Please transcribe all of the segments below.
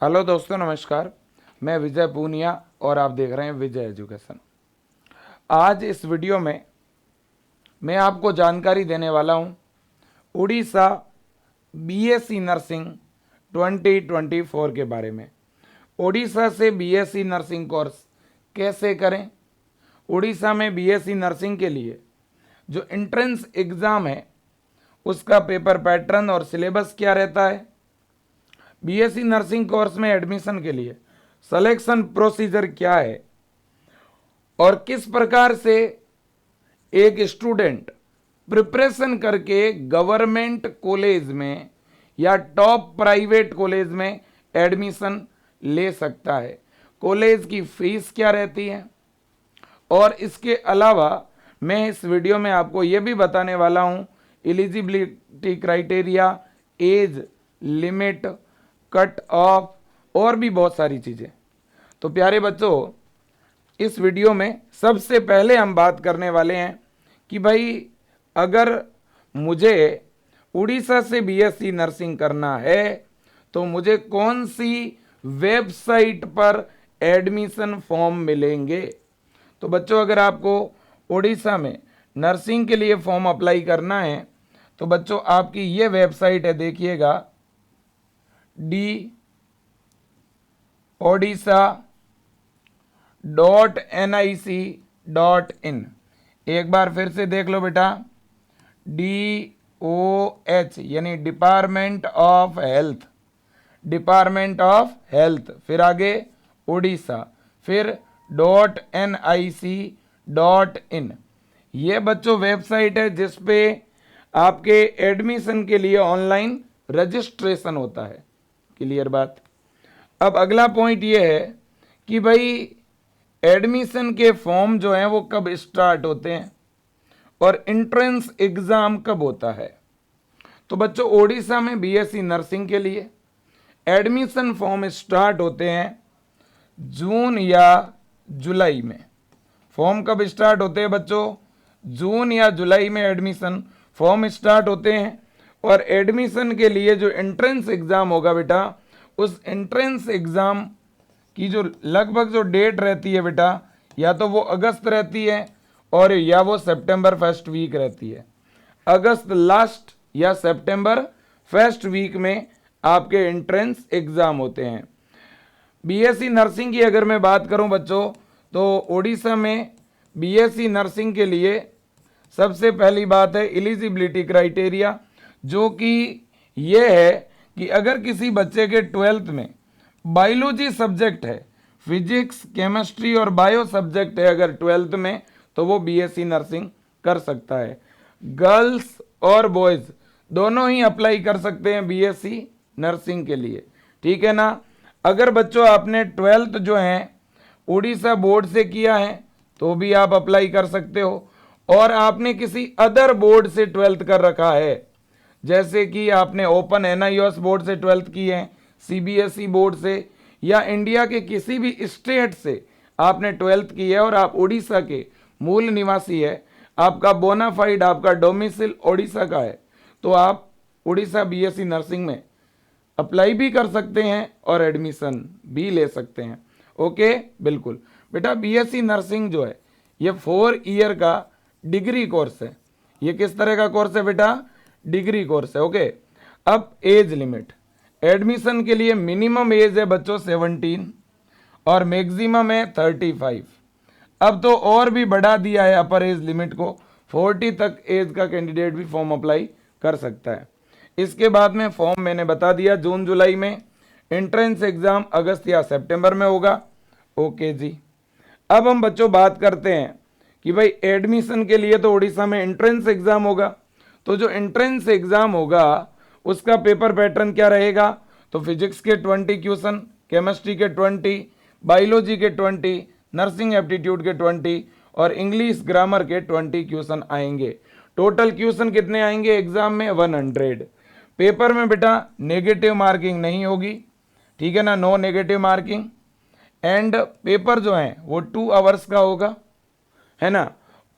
Hello दोस्तों, नमस्कार। मैं विजय पूनिया और आप देख रहे हैं विजय एजुकेशन। आज इस वीडियो में मैं आपको जानकारी देने वाला हूं उड़ीसा बीएससी नर्सिंग 2024 के बारे में। उड़ीसा से बीएससी नर्सिंग कोर्स कैसे करें, उड़ीसा में बीएससी नर्सिंग के लिए जो एंट्रेंस एग्ज़ाम है उसका पेपर पैटर्न और सिलेबस क्या रहता है, बीएससी नर्सिंग कोर्स में एडमिशन के लिए सिलेक्शन प्रोसीजर क्या है और किस प्रकार से एक स्टूडेंट प्रिपरेशन करके गवर्नमेंट कॉलेज में या टॉप प्राइवेट कॉलेज में एडमिशन ले सकता है, कॉलेज की फीस क्या रहती है। और इसके अलावा मैं इस वीडियो में आपको ये भी बताने वाला हूँ eligibility criteria, age limit, cut off और भी बहुत सारी चीज़ें। तो प्यारे बच्चों, इस वीडियो में सबसे पहले हम बात करने वाले हैं कि भाई अगर मुझे उड़ीसा से बीएससी नर्सिंग करना है तो मुझे कौन सी वेबसाइट पर एडमिशन फॉर्म मिलेंगे। तो बच्चों, अगर आपको उड़ीसा में नर्सिंग के लिए फॉर्म अप्लाई करना है तो बच्चों आपकी ये वेबसाइट है, देखिएगा, DODISA.nic.in। एक बार फिर से देख लो बेटा, DOH यानी department of health, department of health, फिर आगे उड़ीसा, फिर .nic.in। ये बच्चों वेबसाइट है जिसपे आपके एडमिशन के लिए ऑनलाइन रजिस्ट्रेशन होता है। क्लियर बात। अब अगला पॉइंट ये है कि भाई एडमिशन के फॉर्म जो हैं वो कब स्टार्ट होते हैं और एंट्रेंस एग्जाम कब होता है। तो बच्चों, ओडिशा में बीएससी नर्सिंग के लिए एडमिशन फॉर्म स्टार्ट होते हैं जून या जुलाई में। फॉर्म कब स्टार्ट होते हैं बच्चों? जून या जुलाई में एडमिशन फॉर्म स्टार्ट होते हैं। और एडमिशन के लिए जो एंट्रेंस एग्ज़ाम होगा बेटा, उस एंट्रेंस एग्ज़ाम की जो लगभग जो डेट रहती है बेटा, या तो वो अगस्त रहती है और या वो सितंबर फर्स्ट वीक रहती है। अगस्त लास्ट या सितंबर फर्स्ट वीक में आपके एंट्रेंस एग्ज़ाम होते हैं। बीएससी नर्सिंग की अगर मैं बात करूं बच्चों, तो ओडिशा में बीएससी नर्सिंग के लिए सबसे पहली बात है एलिजिबिलिटी क्राइटेरिया, जो कि ये है कि अगर किसी बच्चे के 12th में बायोलॉजी सब्जेक्ट है, फिजिक्स, केमिस्ट्री और बायो सब्जेक्ट है अगर 12th में, तो वो बीएससी नर्सिंग कर सकता है। गर्ल्स और बॉयज़ दोनों ही अप्लाई कर सकते हैं बीएससी नर्सिंग के लिए, ठीक है ना। अगर बच्चों आपने 12th जो है उड़ीसा बोर्ड से किया है तो भी आप अप्लाई कर सकते हो, और आपने किसी अदर बोर्ड से 12th कर रखा है, जैसे कि आपने ओपन एनआईओएस बोर्ड से 12th की है, सीबीएसई बोर्ड से, या इंडिया के किसी भी स्टेट से आपने 12th की है और आप उड़ीसा के मूल निवासी है, आपका बोनाफाइड, आपका डोमिसिल उड़ीसा का है, तो आप उड़ीसा बीएससी नर्सिंग में अप्लाई भी कर सकते हैं और एडमिशन भी ले सकते हैं। ओके, बिल्कुल बेटा। बीएससी नर्सिंग जो है ये 4 ईयर का डिग्री कोर्स है। ये किस तरह का कोर्स है बेटा? डिग्री कोर्स है। ओके। अब एज लिमिट, एडमिशन के लिए मिनिमम एज है बच्चों 17 और मैक्सिमम है 35। अब तो और भी बढ़ा दिया है अपर एज लिमिट को, 40 तक एज का कैंडिडेट भी फॉर्म अप्लाई कर सकता है। इसके बाद में फॉर्म मैंने बता दिया जून जुलाई में, एंट्रेंस एग्जाम अगस्त या सितंबर में होगा। ओके जी। अब हम बच्चों बात करते हैं कि भाई एडमिशन के लिए तो उड़ीसा में एंट्रेंस एग्जाम होगा, तो जो एंट्रेंस एग्जाम होगा उसका पेपर पैटर्न क्या रहेगा? तो फिजिक्स के 20 क्वेश्चन, केमिस्ट्री के 20, बायोलॉजी के 20, नर्सिंग एप्टीट्यूड के 20 और इंग्लिश ग्रामर के 20 क्वेश्चन आएंगे। टोटल क्वेश्चन कितने आएंगे एग्जाम में? 100। पेपर में बेटा नेगेटिव मार्किंग नहीं होगी, ठीक है ना, no negative marking. And paper जो है वो 2 आवर्स का होगा, है ना।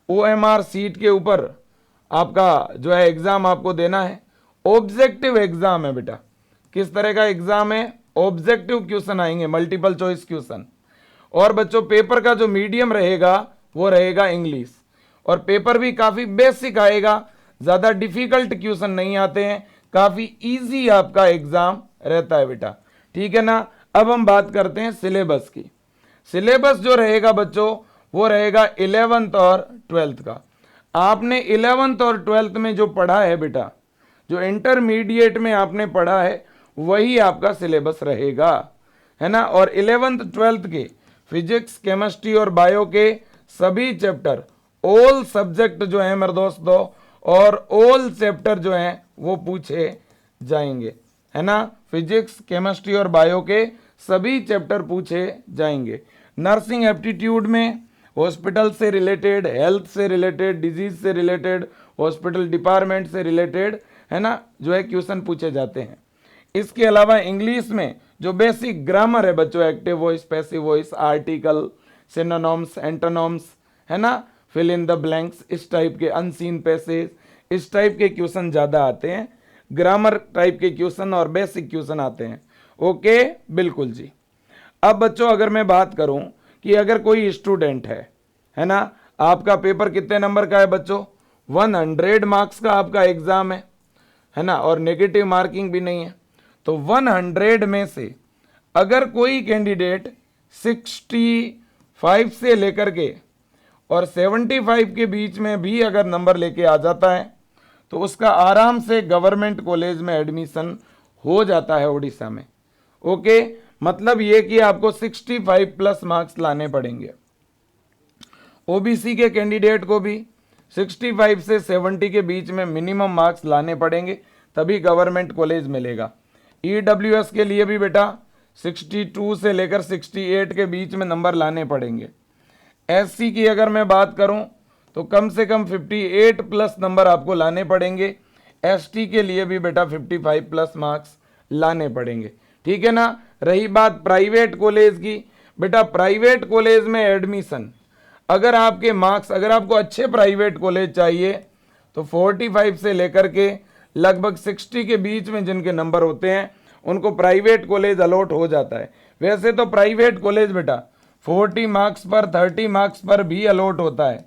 OMR सीट के ऊपर आपका जो है एग्जाम आपको देना है। ऑब्जेक्टिव एग्जाम है बेटा। किस तरह का एग्जाम है? ऑब्जेक्टिव क्वेश्चन आएंगे, मल्टीपल चॉइस क्वेश्चन। और बच्चों पेपर का जो मीडियम रहेगा वो रहेगा इंग्लिश, और पेपर भी काफी बेसिक आएगा, ज्यादा डिफिकल्ट क्वेश्चन नहीं आते हैं, काफी इजी आपका एग्जाम रहता है बेटा, ठीक है ना। अब हम बात करते हैं सिलेबस की। सिलेबस जो रहेगा बच्चों वो रहेगा 11th और 12th का। आपने 11th और 12th में जो पढ़ा है बेटा, जो इंटरमीडिएट में आपने पढ़ा है वही आपका सिलेबस रहेगा, है ना। और 11th 12th के फिजिक्स, केमिस्ट्री और बायो के सभी चैप्टर, ऑल सब्जेक्ट जो है मेरे दोस्तों, और ऑल चैप्टर जो हैं वो पूछे जाएंगे, है ना। फिजिक्स, केमिस्ट्री और बायो के सभी चैप्टर पूछे जाएंगे। नर्सिंग एप्टीट्यूड में हॉस्पिटल से रिलेटेड, हेल्थ से रिलेटेड, डिजीज से रिलेटेड, हॉस्पिटल डिपार्टमेंट से रिलेटेड, है ना, जो है क्वेश्चन पूछे जाते हैं। इसके अलावा इंग्लिश में जो बेसिक ग्रामर है बच्चों, active voice, passive voice, article, synonyms, antonyms, है ना, फिल इन द ब्लैंक्स, इस टाइप के, अनसीन पैसेज, इस टाइप के क्वेश्चन ज्यादा आते हैं, ग्रामर टाइप के क्वेश्चन और बेसिक क्वेश्चन आते हैं। ओके, बिल्कुल जी। अब बच्चों अगर मैं बात करूं कि अगर कोई स्टूडेंट है ना, आपका पेपर कितने नंबर का है बच्चों, 100 मार्क्स का आपका एग्जाम है ना, और नेगेटिव मार्किंग भी नहीं है। तो 100 में से अगर कोई कैंडिडेट 65 से लेकर के और 75 के बीच में भी अगर नंबर लेके आ जाता है तो उसका आराम से गवर्नमेंट कॉलेज में एडमिशन हो जाता है उड़ीसा में। ओके, मतलब ये कि आपको 65 प्लस मार्क्स लाने पड़ेंगे। ओबीसी के कैंडिडेट को भी 65 से 70 के बीच में मिनिमम मार्क्स लाने पड़ेंगे, तभी गवर्नमेंट कॉलेज मिलेगा। ईडब्ल्यूएस के लिए भी बेटा 62 से लेकर 68 के बीच में नंबर लाने पड़ेंगे। एससी की अगर मैं बात करूं तो कम से कम 58 प्लस नंबर आपको लाने पड़ेंगे। एसटी के लिए भी बेटा 55 प्लस मार्क्स लाने पड़ेंगे, ठीक है ना। रही बात प्राइवेट कॉलेज की, बेटा प्राइवेट कॉलेज में एडमिशन, अगर आपके मार्क्स, अगर आपको अच्छे प्राइवेट कॉलेज चाहिए तो 45 से लेकर के लगभग 60 के बीच में जिनके नंबर होते हैं उनको प्राइवेट कॉलेज अलॉट हो जाता है। वैसे तो प्राइवेट कॉलेज बेटा 40 मार्क्स पर, 30 मार्क्स पर भी अलॉट होता है,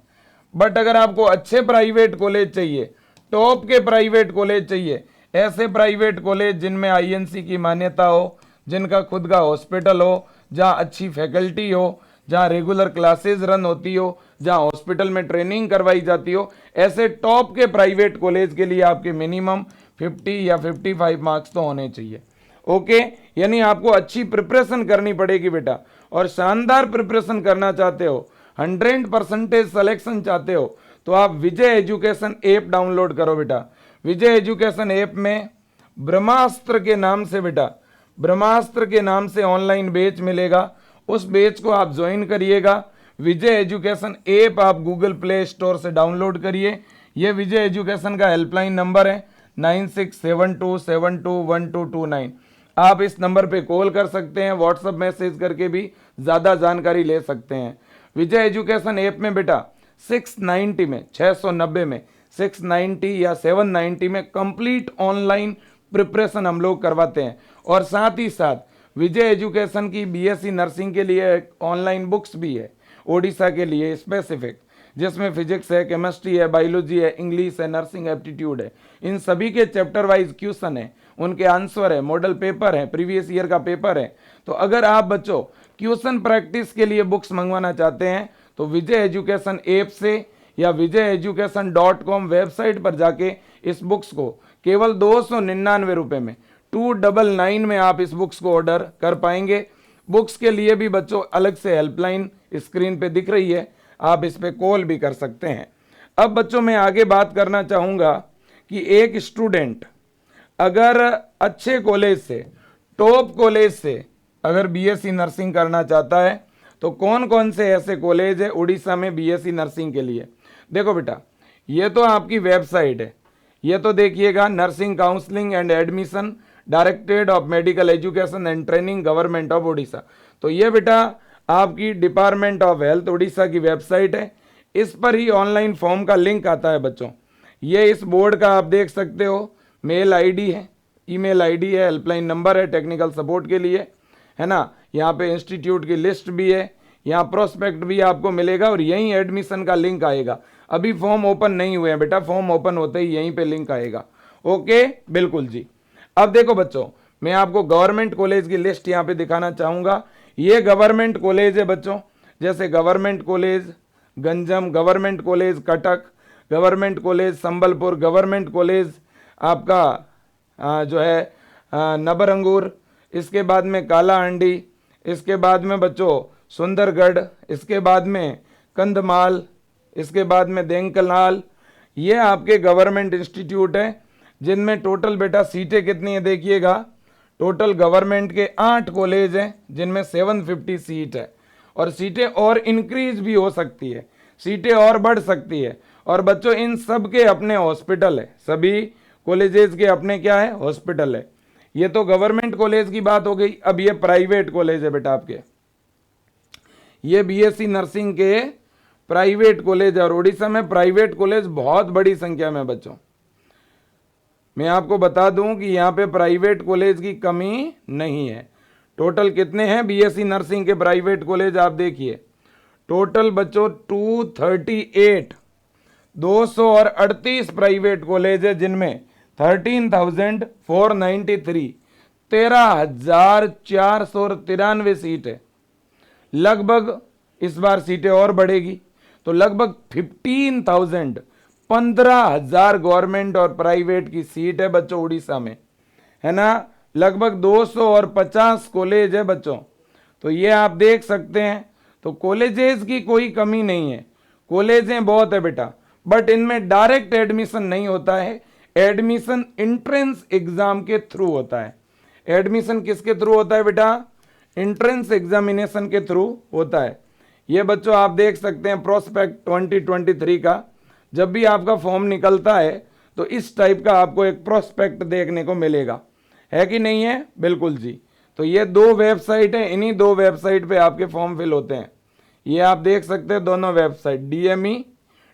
बट अगर आपको अच्छे प्राइवेट कॉलेज चाहिए, टॉप के प्राइवेट कॉलेज चाहिए, ऐसे प्राइवेट कॉलेज जिनमें आईएनसी की मान्यता हो, जिनका खुद का हॉस्पिटल हो, जहां अच्छी फैकल्टी हो, जहां रेगुलर क्लासेस रन होती हो, जहां हॉस्पिटल में ट्रेनिंग करवाई जाती हो, ऐसे टॉप के प्राइवेट कॉलेज के लिए आपके मिनिमम 50 या 55 मार्क्स तो होने चाहिए। ओके, यानी आपको अच्छी प्रिपरेशन करनी पड़ेगी बेटा, और शानदार प्रिपरेशन करना चाहते हो, 100% सिलेक्शन चाहते हो तो आप विजय एजुकेशन ऐप डाउनलोड करो बेटा। विजय एजुकेशन ऐप में ब्रह्मास्त्र के नाम से बेटा, ब्रह्मास्त्र के नाम से ऑनलाइन बैच मिलेगा, उस बैच को आप ज्वाइन करिएगा। विजय एजुकेशन ऐप आप गूगल प्ले स्टोर से डाउनलोड करिए। यह विजय एजुकेशन का हेल्पलाइन नंबर है 9672721229। आप इस नंबर पे कॉल कर सकते हैं, व्हाट्सएप मैसेज करके भी ज़्यादा जानकारी ले सकते हैं। विजय एजुकेशन ऐप में बेटा 690 में, 690 में, 690 या 790 में कंप्लीट ऑनलाइन प्रिपरेशन हम लोग करवाते हैं, और साथ ही साथ विजय एजुकेशन की बीएससी नर्सिंग के लिए ऑनलाइन बुक्स भी है ओडिशा के लिए स्पेसिफिक, जिसमें फिजिक्स है, केमिस्ट्री है, बायोलॉजी है, इंग्लिश है, नर्सिंग एप्टीट्यूड है। इन सभी के चैप्टर वाइज क्वेश्चन है, उनके आंसर है, मॉडल पेपर है, प्रीवियस ईयर का पेपर है। तो अगर आप बच्चों क्वेश्चन प्रैक्टिस के लिए बुक्स मंगवाना चाहते हैं तो विजय एजुकेशन ऐप से या vijayeducation.com वेबसाइट पर जाके इस बुक्स को केवल 299 रुपए में 299 में आप इस बुक्स को ऑर्डर कर पाएंगे। बुक्स के लिए भी बच्चों अलग से हेल्पलाइन स्क्रीन पे दिख रही है, आप इस पे कॉल भी कर सकते हैं। अब बच्चों मैं आगे बात करना चाहूँगा कि एक स्टूडेंट अगर अच्छे कॉलेज से, टॉप कॉलेज से अगर बीएससी नर्सिंग करना चाहता है तो कौन कौन से ऐसे कॉलेज है उड़ीसा में बीएससी नर्सिंग के लिए। देखो बेटा, ये तो आपकी वेबसाइट है, ये तो देखिएगा nursing counselling and admission directorate of Medical education and training government of Orissa. तो ये बेटा आपकी डिपार्टमेंट ऑफ हेल्थ उड़ीसा की वेबसाइट है, इस पर ही ऑनलाइन फॉर्म का लिंक आता है बच्चों। ये इस बोर्ड का आप देख सकते हो, मेल आईडी है, ईमेल आईडी है, हेल्पलाइन नंबर है टेक्निकल सपोर्ट के लिए, है ना। यहाँ पे इंस्टीट्यूट की लिस्ट भी है, यहाँ प्रोस्पेक्ट भी आपको मिलेगा और यहीं एडमिशन का लिंक आएगा। अभी फॉर्म ओपन नहीं हुए हैं बेटा, फॉर्म ओपन होते ही यहीं पे लिंक आएगा। ओके, बिल्कुल जी। अब देखो बच्चों, मैं आपको गवर्नमेंट कॉलेज की लिस्ट यहाँ पे दिखाना चाहूँगा। ये गवर्नमेंट कॉलेज है बच्चों, जैसे government college Ganjam, government college Cuttack, government college Sambalpur, government college आपका जो है नबरंगूर, इसके बाद में कालाहांडी, इसके बाद में बच्चों सुंदरगढ़, इसके बाद में कंधमाल, इसके बाद में देंकलाल। ये आपके गवर्नमेंट इंस्टीट्यूट है जिनमें टोटल बेटा सीटें कितनी है देखिएगा। टोटल गवर्नमेंट के 8 कॉलेज हैं जिनमें 750 सीट है, और सीटें और इंक्रीज भी हो सकती है, सीटें और बढ़ सकती है। और बच्चों इन सब के अपने हॉस्पिटल है, सभी कॉलेजेस के अपने क्या है, हॉस्पिटल है। ये तो गवर्नमेंट कॉलेज की बात हो गई। अब ये प्राइवेट कॉलेज है बेटा आपके, ये बीएससी नर्सिंग के प्राइवेट कॉलेज है, और उड़ीसा में प्राइवेट कॉलेज बहुत बड़ी संख्या में बच्चों। मैं आपको बता दूं कि यहाँ पे प्राइवेट कॉलेज की कमी नहीं है। टोटल कितने हैं बीएससी नर्सिंग के प्राइवेट कॉलेज, आप देखिए टोटल बच्चों 238 238 प्राइवेट कॉलेज है जिनमें 13,493 13,493 सीट है। लगभग इस बार सीटें और बढ़ेगी, तो लगभग 15,000 गवर्नमेंट और प्राइवेट की सीट है बच्चों उड़ीसा में, है ना। लगभग 250 कॉलेज है बच्चों। तो ये आप देख सकते हैं, तो कॉलेजेस की कोई कमी नहीं है, कॉलेजें बहुत है बेटा, बट इनमें डायरेक्ट एडमिशन नहीं होता है, एडमिशन एंट्रेंस एग्जाम के थ्रू होता है। एडमिशन किसके थ्रू होता है बेटा, एंट्रेंस एग्जामिनेशन के थ्रू होता है। ये बच्चों आप देख सकते हैं प्रोस्पेक्ट 2023 का, जब भी आपका फॉर्म निकलता है तो इस टाइप का आपको एक प्रोस्पेक्ट देखने को मिलेगा, है कि नहीं है, बिल्कुल जी। तो ये 2 वेबसाइट है, इन्हीं 2 वेबसाइट पे आपके फॉर्म फिल होते हैं। ये आप देख सकते हैं दोनों वेबसाइट,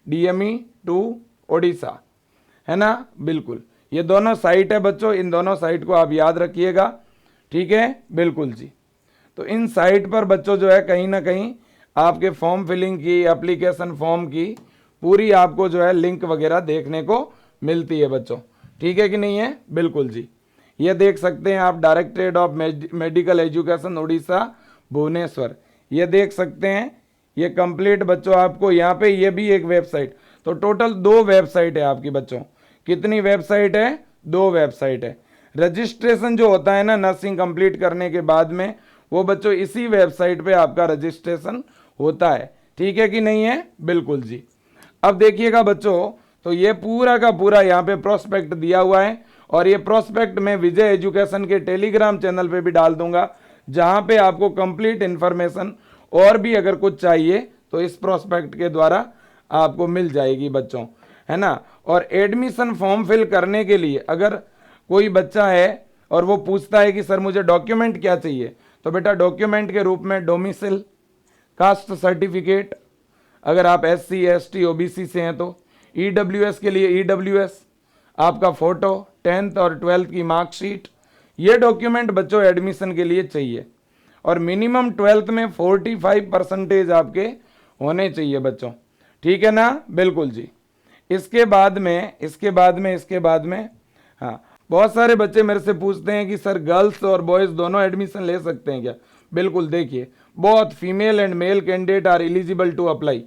DME टू ओडिशा, है ना, बिल्कुल। ये दोनों साइट है बच्चों, इन दोनों साइट को आप याद रखिएगा, ठीक है, बिल्कुल जी। तो इन साइट पर बच्चों जो है कहीं ना कहीं आपके फॉर्म फिलिंग की, एप्लीकेशन फॉर्म की पूरी आपको जो है लिंक वगैरह देखने को मिलती है बच्चों, ठीक है कि नहीं है, बिल्कुल जी। ये देख सकते हैं आप Directorate of Medical Education Orissa Bhubaneswar, ये देख सकते हैं। ये कंप्लीट बच्चों आपको यहाँ पे ये भी एक वेबसाइट, तो टोटल 2 वेबसाइट है आपकी बच्चों। कितनी वेबसाइट है, 2 वेबसाइट है। रजिस्ट्रेशन जो होता है ना नर्सिंग कंप्लीट करने के बाद में, वो बच्चों इसी वेबसाइट पे आपका रजिस्ट्रेशन होता है, ठीक है कि नहीं है, बिल्कुल जी। अब देखिएगा बच्चों, तो ये पूरा का पूरा यहाँ पे प्रोस्पेक्ट दिया हुआ है, और ये प्रोस्पेक्ट मैं विजय एजुकेशन के टेलीग्राम चैनल पे भी डाल दूंगा, जहाँ पे आपको कंप्लीट इन्फॉर्मेशन और भी अगर कुछ चाहिए तो इस प्रोस्पेक्ट के द्वारा आपको मिल जाएगी बच्चों, है ना। और एडमिशन फॉर्म फिल करने के लिए अगर कोई बच्चा है और वो पूछता है कि सर मुझे डॉक्यूमेंट क्या चाहिए, तो बेटा डॉक्यूमेंट के रूप में डोमिसाइल, कास्ट सर्टिफिकेट, अगर आप SC ST OBC से हैं तो EWS के लिए EWS, आपका फोटो, 10th और 12th की मार्कशीट, ये डॉक्यूमेंट बच्चों एडमिशन के लिए चाहिए। और मिनिमम 12th में 45% आपके होने चाहिए बच्चों, ठीक है ना, बिल्कुल जी। इसके बाद में हाँ, बहुत सारे बच्चे मेरे से पूछते हैं कि सर गर्ल्स और बॉयज़ दोनों एडमिशन ले सकते हैं क्या। बिल्कुल, देखिए both female and male candidate are eligible to apply,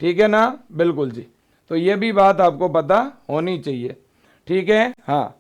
ठीक है ना, बिल्कुल जी। तो ये भी बात आपको पता होनी चाहिए, ठीक है। हाँ,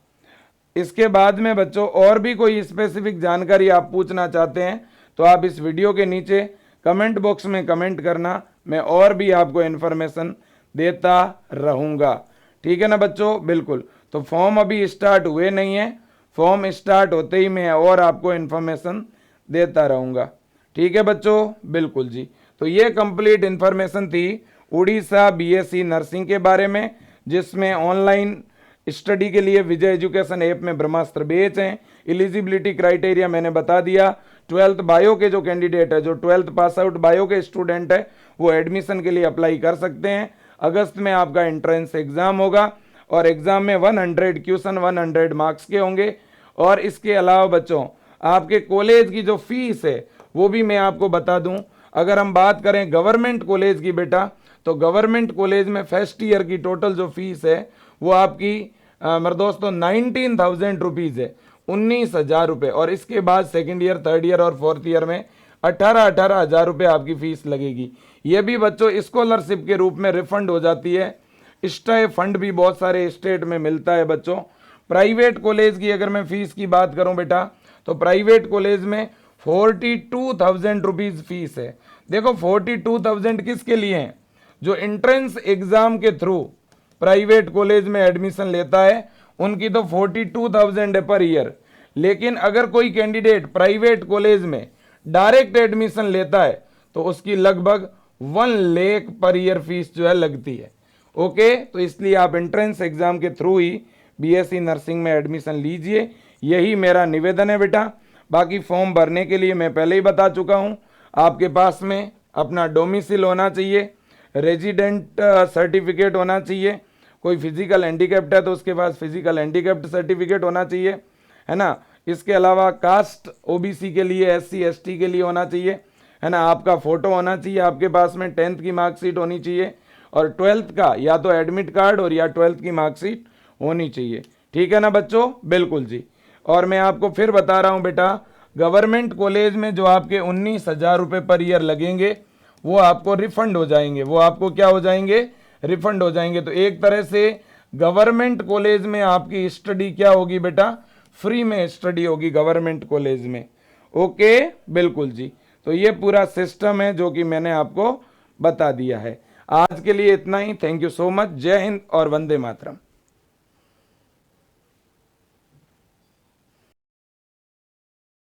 इसके बाद में बच्चों और भी कोई स्पेसिफिक जानकारी आप पूछना चाहते हैं तो आप इस वीडियो के नीचे कमेंट बॉक्स में कमेंट करना, मैं और भी आपको इन्फॉर्मेशन देता रहूँगा, ठीक है ना बच्चों, बिल्कुल। तो फॉर्म अभी स्टार्ट हुए नहीं है, फॉर्म स्टार्ट होते ही मैं और आपको इन्फॉर्मेशन देता रहूँगा, ठीक है बच्चों, बिल्कुल जी। तो ये कंप्लीट इन्फॉर्मेशन थी उड़ीसा BSc नर्सिंग के बारे में, जिसमें ऑनलाइन स्टडी के लिए विजय एजुकेशन ऐप में ब्रह्मास्त्र बैच हैं। एलिजिबिलिटी क्राइटेरिया मैंने बता दिया। 12th बायो के जो कैंडिडेट है, जो 12th पास आउट बायो के स्टूडेंट है, वो एडमिशन के लिए अप्लाई कर सकते हैं। अगस्त में आपका एंट्रेंस एग्जाम होगा और एग्जाम में 100 क्वेश्चन 100 मार्क्स के होंगे और इसके अलावा बच्चों आपके कॉलेज की जो फीस है वो भी मैं आपको बता दूं। अगर हम बात करें गवर्नमेंट कॉलेज की बेटा, तो गवर्नमेंट कॉलेज में फर्स्ट ईयर की टोटल जो फीस है वो आपकी मेरे दोस्तों 19,000 रुपीज़ है, 19,000 रुपये। और इसके बाद सेकेंड ईयर, थर्ड ईयर और फोर्थ ईयर में 18,000 रुपये आपकी फीस लगेगी। ये भी बच्चों स्कॉलरशिप के रूप में रिफंड हो जाती है। स्टे फंड भी बहुत सारे स्टेट में मिलता है बच्चों। प्राइवेट कॉलेज की अगर मैं फीस की बात करूं बेटा, तो प्राइवेट कॉलेज में 42,000 रुपीज़ फीस है। देखो 42,000 किसके लिए है? जो एंट्रेंस एग्जाम के थ्रू प्राइवेट कॉलेज में एडमिशन लेता है उनकी तो 42,000 है पर ईयर। लेकिन अगर कोई कैंडिडेट प्राइवेट कॉलेज में डायरेक्ट एडमिशन लेता है तो उसकी लगभग 1 लाख पर ईयर फीस जो है लगती है। ओके, तो इसलिए आप एंट्रेंस एग्जाम के थ्रू ही बीएससी नर्सिंग में एडमिशन लीजिए, यही मेरा निवेदन है बेटा। बाकी फॉर्म भरने के लिए मैं पहले ही बता चुका हूं, आपके पास में अपना डोमिसाइल होना चाहिए, रेजिडेंट सर्टिफिकेट होना चाहिए, कोई फिजिकल हैंडीकैप्ट है तो उसके पास फिजिकल हैंडीकैप्ट सर्टिफिकेट होना चाहिए, है ना। इसके अलावा कास्ट ओबीसी के लिए, एससी एसटी के लिए होना चाहिए, है ना। आपका फोटो होना चाहिए आपके पास में, 10th की मार्कशीट होनी चाहिए और 12th का या तो एडमिट कार्ड और या 12th की मार्कशीट होनी चाहिए। ठीक है ना बच्चों? बिल्कुल जी। और मैं आपको फिर बता रहा हूं बेटा, गवर्नमेंट कॉलेज में जो आपके 19,000 रुपये पर ईयर लगेंगे वो आपको रिफंड हो जाएंगे। वो आपको क्या हो जाएंगे? रिफंड हो जाएंगे। तो एक तरह से गवर्नमेंट कॉलेज में आपकी स्टडी क्या होगी बेटा? फ्री में स्टडी होगी गवर्नमेंट कॉलेज में। ओके, बिल्कुल जी। तो ये पूरा सिस्टम है जो कि मैंने आपको बता दिया है। आज के लिए इतना ही। Thank you so much. जय हिंद और वंदे मातरम।